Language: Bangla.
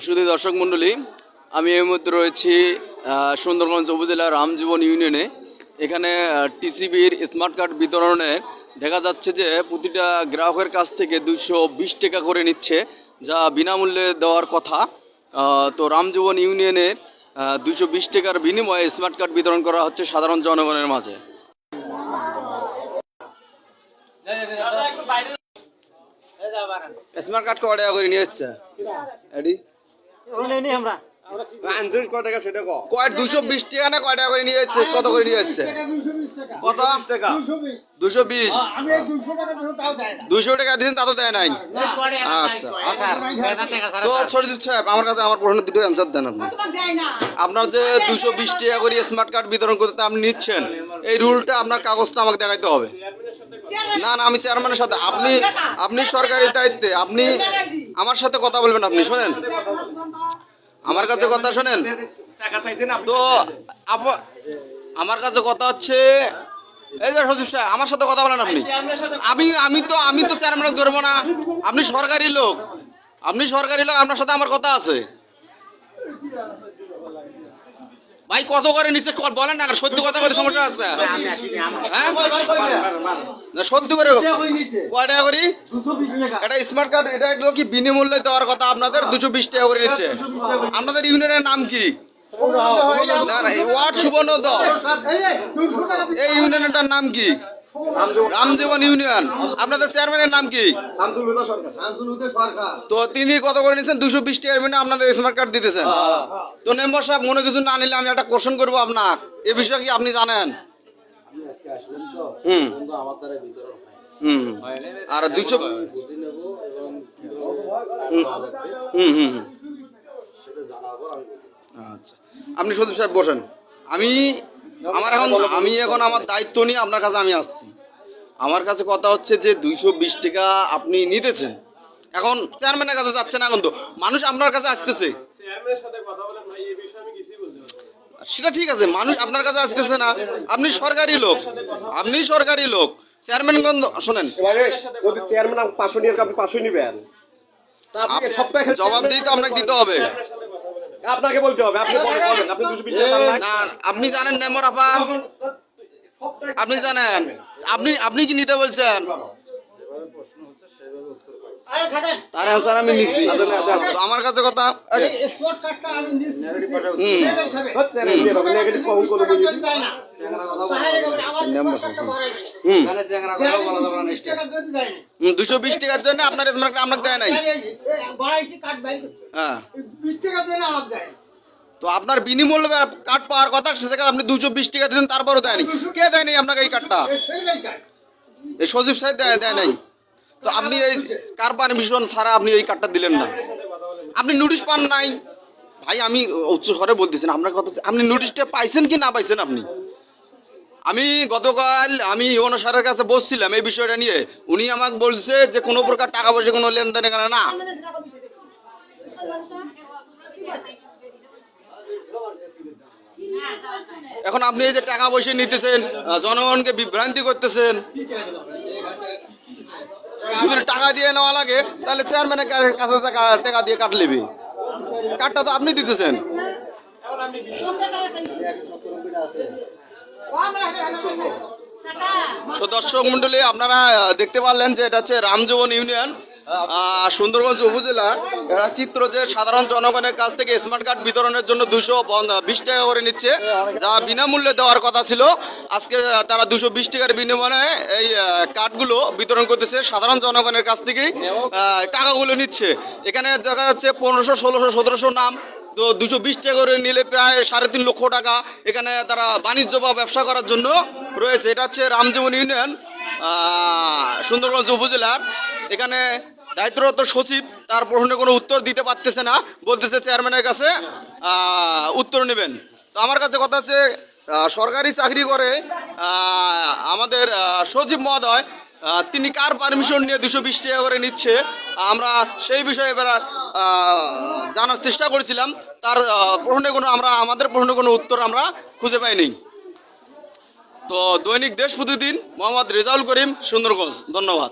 শুধু দর্শক মণ্ডলী, আমি এই মুহূর্তে রয়েছি সুন্দরগঞ্জ উপজেলার রামজীবন ইউনিয়নে। এখানে টিসিবির স্মার্ট কার্ড বিতরণে দেখা যাচ্ছে যে প্রতিটা গ্রাহকের কাছ থেকে 220 টাকা করে নিচ্ছে, যা বিনামূল্যে দেওয়ার কথা। তো রামজীবন ইউনিয়নের 220 টাকার বিনিময়ে স্মার্ট কার্ড বিতরণ করা হচ্ছে সাধারণ জনগণের মাঝে। স্মার্ট কার্ড কয় টাকা করে নিয়ে যাচ্ছে? কয় 220 টাকা না কয় টাকা করে নিয়ে যাচ্ছে? কত করে নিয়ে যাচ্ছে? কত টাকা? 220। 200 টাকা দিয়েছেন, তা তো দেয় নাই। আচ্ছা, তো সরজিৎ সাহেব, আমার কাছে আমার প্রশ্নের দুটো অ্যান্সার দেন আপনি। আপনার যে 220 টাকা করে স্মার্ট কার্ড বিতরণ করতে আপনি নিচ্ছেন, এই রুলটা আপনার কাগজটা আমাকে দেখাইতে হবে। না না, আমি চেয়ারম্যানের সাথে, আপনি সরকারি দায়িত্বে, আপনি আমার সাথে কথা বলবেন। আপনি শোনেন, আমার কাছে কথা শোনেন তো। আমার কাছে কথা হচ্ছে, এই যে সচিব সাহেব, আমার সাথে কথা বলেন আপনি। আমি তো চেয়ারম্যান ধরবো না। আপনি সরকারি লোক, আপনার সাথে আমার কথা আছে। ভাই কত করে নিচে বলেন না, সত্যি কথা বলে সমস্যা আছে। সত্যি করে কয় টাকা করি? এটা স্মার্ট কার্ড, এটা কি বিনামূল্যে দেওয়ার কথা আপনাদের? 220 টাকা করে নিচ্ছে। আপনাদের ইউনিয়নের নাম কি? না না, ওয়ার্ড সুবর্ণদল। এই ইউনিয়নটার নাম কি? রামজীবন ইউনিয়ন। আপনাদের চেয়ারম্যানের নাম কি? তো তিনি কত করে নিচ্ছেন? 220 টাকার বিনিময়ে আপনাদের স্মার্ট কার্ড দিতেছেন। তো মেম্বার সাহেব, মনে কিছু না নিলে আমি একটা কোশ্চেন করবো আপনার, এ বিষয়ে কি আপনি জানেন? আর 200 আচ্ছা, আপনি সচিব সাহেব বসেন। আমি এখন আমার দায়িত্ব নিয়ে আপনার কাছে আমি আসছি। আমার কাছে কথা হচ্ছে যে 220 টাকা আপনি নিতেছেন, এখন চেয়ারম্যানের কাছে যাচ্ছে না। এখন তো মানুষ আপনার কাছে আসতেছে, সেটা ঠিক আছে, মানুষ আপনার কাছে আসতেছে না। আপনি সরকারি লোক, চেয়ারম্যান শোনেন, চেয়ারম্যান 500 নিয়ে আপনি 500 নিবেন, জবাব দিয়ে তো আপনাকে দিতে হবে। আপনাকে বলতে হবে। আপনি বলেন, আপনি 220 টাকা না, আপনি জানেন মেম্বার আপা, আপনি জানেন, আপনি কি নিতে বলছেন? তার অ্যান্সার আমি নিচ্ছি। আমার কাছে কথা, দুশো 20 টাকার জন্য আপনার স্মার্ট কার্ড আপনাকে দেয় নাই। হ্যাঁ, তো আপনার বিনিমূল্যে কার্ড পাওয়ার কথা, সেটাকে আপনি 220 টাকা দিয়েছেন, তারপরও দেয়নি। কে দেয়নি আপনাকে এই কার্ডটা? এই সচিব সাহেব দেয় নাই। তো আপনি এই কার পারমিশন ছাড়া আপনি এই কার্ডটা দিলেন না? আপনি নোটিশ পান নাই? ভাই, আমি উচ্চ স্বরে বলতেছেন, আপনার কথা, আপনি নোটিশটা পাইছেন কি না পাইছেন? আমি গতকাল ইউনো স্যারের কাছে বসছিলাম এই বিষয়টা নিয়ে। উনি আমাকে বলছে যে কোনো প্রকার টাকা পয়সা কোনো লেনদেন এখানে না। এখন আপনি এই যে টাকা পয়সা নিতেছেন, জনগণকে বিভ্রান্তি করতেছেন। যদি টাকা দিয়ে নেওয়া লাগে, তাহলে চেয়ারম্যানের কাছে টাকা দিয়ে কাট নেবে। কার্ডটা তো আপনি দিতেছেন। তো দর্শক মন্ডলী, আপনারা দেখতে পারলেন যে এটা হচ্ছে রামজীবন ইউনিয়ন, সুন্দরগঞ্জ উপজেলা। এরা চিত্র যে সাধারণ জনগণের কাছ থেকে স্মার্ট কার্ড বিতরণের জন্য 220 টাকা করে নিচ্ছে, যা বিনামূল্যে দেওয়ার কথা ছিল। আজকে তারা 220 টাকার বিনিময়ে এই কার্ডগুলো বিতরণ করতেছে, সাধারণ জনগণের কাছ থেকেই টাকাগুলো নিচ্ছে। এখানে দেখা যাচ্ছে 1500, 1600, 1700 নাম। তো 220 টাকা করে নিলে প্রায় 3.5 লক্ষ টাকা এখানে তারা বাণিজ্য বা ব্যবসা করার জন্য রয়েছে। এটা হচ্ছে রামজীবন ইউনিয়ন, সুন্দরগঞ্জ উপজেলার। এখানে দায়িত্বরত সচিব তার প্রশ্নে কোনো উত্তর দিতে পারতেছে না, বলতেছে চেয়ারম্যানের কাছে উত্তর নেবেন। তো আমার কাছে কথা হচ্ছে, সরকারি চাকরি করে আমাদের সচিব মহোদয়, তিনি কার পারমিশন নিয়ে 220 টাকা করে নিচ্ছে, আমরা সেই বিষয়ে এবার জানার চেষ্টা করেছিলাম। তার আমাদের প্রশ্নে কোনো উত্তর আমরা খুঁজে পাইনি। তো দৈনিক দেশ প্রতিদিন, মোহাম্মদ রেজাউল করিম, সুন্দরগঞ্জ। ধন্যবাদ।